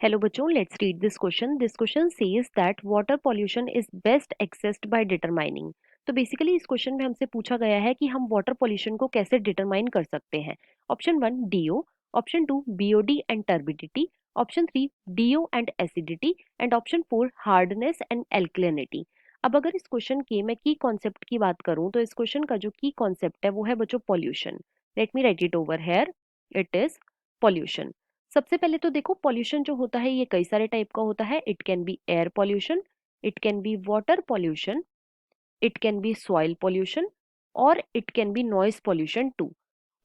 Hello बच्चों, let's read this question. This question says that water pollution is best accessed by determining. तो basically इस question में हमसे पूछा गया है कि हम वाटर पॉल्यूशन को कैसे डिटरमाइन कर सकते हैं. Option 1 DO, option 2 BOD and turbidity, option 3 DO and acidity and option 4 hardness and alkalinity. अब अगर इस क्वेश्चन के मैं की कॉन्सेप्ट की बात करूं तो इस क्वेश्चन का जो की कॉन्सेप्ट है वो है बच्चों pollution. Let me right it over here. It is pollution. सबसे पहले तो देखो पॉल्यूशन जो होता है ये कई सारे टाइप का होता है. It can be air pollution, it can be water pollution, it can be soil pollution और it can be noise pollution too.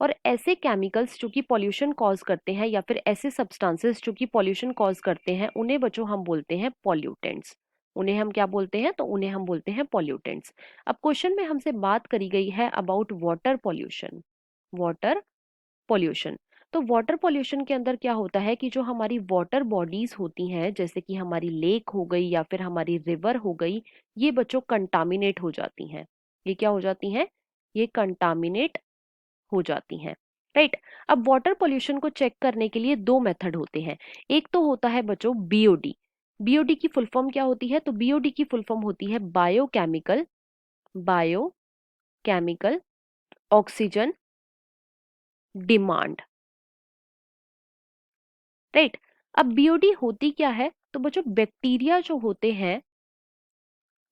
और ऐसे केमिकल्स जो कि पॉल्यूशन कॉज करते हैं या फिर ऐसे सब्सटेंसेस जो कि पॉल्यूशन कॉज करते हैं उन्हें बच्चों हम बोलते हैं पॉल्यूटेंट्स. उन्हें हम क्या बोलते हैं? तो उन्हें हम बोलते हैं पॉल्यूटेंट्स. अब क्वेश्चन में हमसे बात करी गई है about water pollution. Water pollution. तो वाटर पॉल्यूशन के अंदर क्या होता है कि जो हमारी वाटर बॉडीज होती हैं जैसे कि हमारी लेक हो गई या फिर हमारी रिवर हो गई, ये बच्चों कंटामिनेट हो जाती हैं. ये क्या हो जाती हैं? ये कंटामिनेट हो जाती हैं. राइट. अब वाटर पॉल्यूशन को चेक करने के लिए दो मेथड होते हैं. एक तो होता है बच्चों बीओडी. बीओडी की फुल फॉर्म क्या होती है? तो बीओडी की फुल फॉर्म होती है biochemical, biochemical oxygen demand. Right. अब बीओडी होती क्या है? तो बच्चों बैक्टीरिया जो होते हैं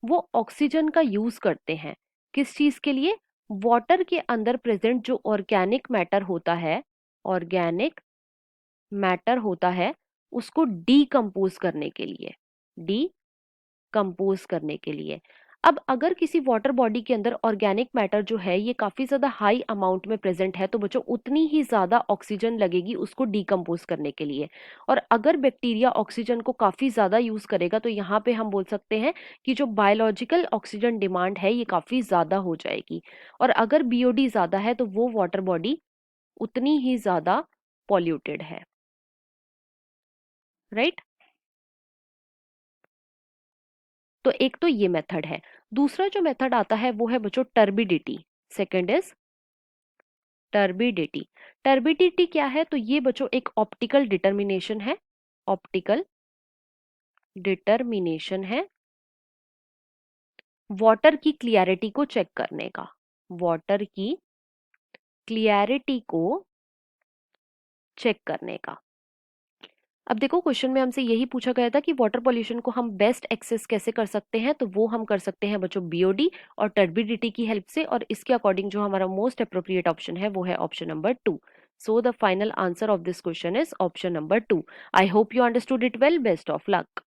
वो ऑक्सीजन का यूज करते हैं. किस चीज के लिए? वाटर के अंदर प्रेजेंट जो ऑर्गेनिक मैटर होता है, ऑर्गेनिक मैटर होता है उसको डीकंपोज करने के लिए, कंपोज करने के लिए. अब अगर किसी वाटर बॉडी के अंदर ऑर्गेनिक मैटर जो है ये काफी ज्यादा हाई अमाउंट में प्रेजेंट है तो बच्चों उतनी ही ज्यादा ऑक्सीजन लगेगी उसको डीकंपोज करने के लिए. और अगर बैक्टीरिया ऑक्सीजन को काफी ज्यादा यूज करेगा तो यहाँ पे हम बोल सकते हैं कि जो बायोलॉजिकल ऑक्सीजन डिमांड है ये काफी ज्यादा हो जाएगी. और अगर बीओडी ज्यादा है तो वो वाटर बॉडी उतनी ही ज्यादा पॉल्यूटेड है. राइट. तो एक तो ये मेथड है. दूसरा जो मेथड आता है वो है बच्चों turbidity. Second is turbidity. Turbidity क्या है? तो ये बच्चों एक ऑप्टिकल डिटर्मिनेशन है. ऑप्टिकल डिटर्मिनेशन है वाटर की क्लियरिटी को चेक करने का. वाटर की क्लियरिटी को चेक करने का. अब देखो क्वेश्चन में हमसे यही पूछा गया था कि वाटर पॉल्यूशन को हम बेस्ट एक्सेस कैसे कर सकते हैं. तो वो हम कर सकते हैं बच्चों बीओडी और टर्बिडिटी की हेल्प से. और इसके अकॉर्डिंग जो हमारा मोस्ट अप्रोप्रिएट ऑप्शन है वो है option number 2. So the final answer of this question is option number 2. I hope you understood it well. Best of luck.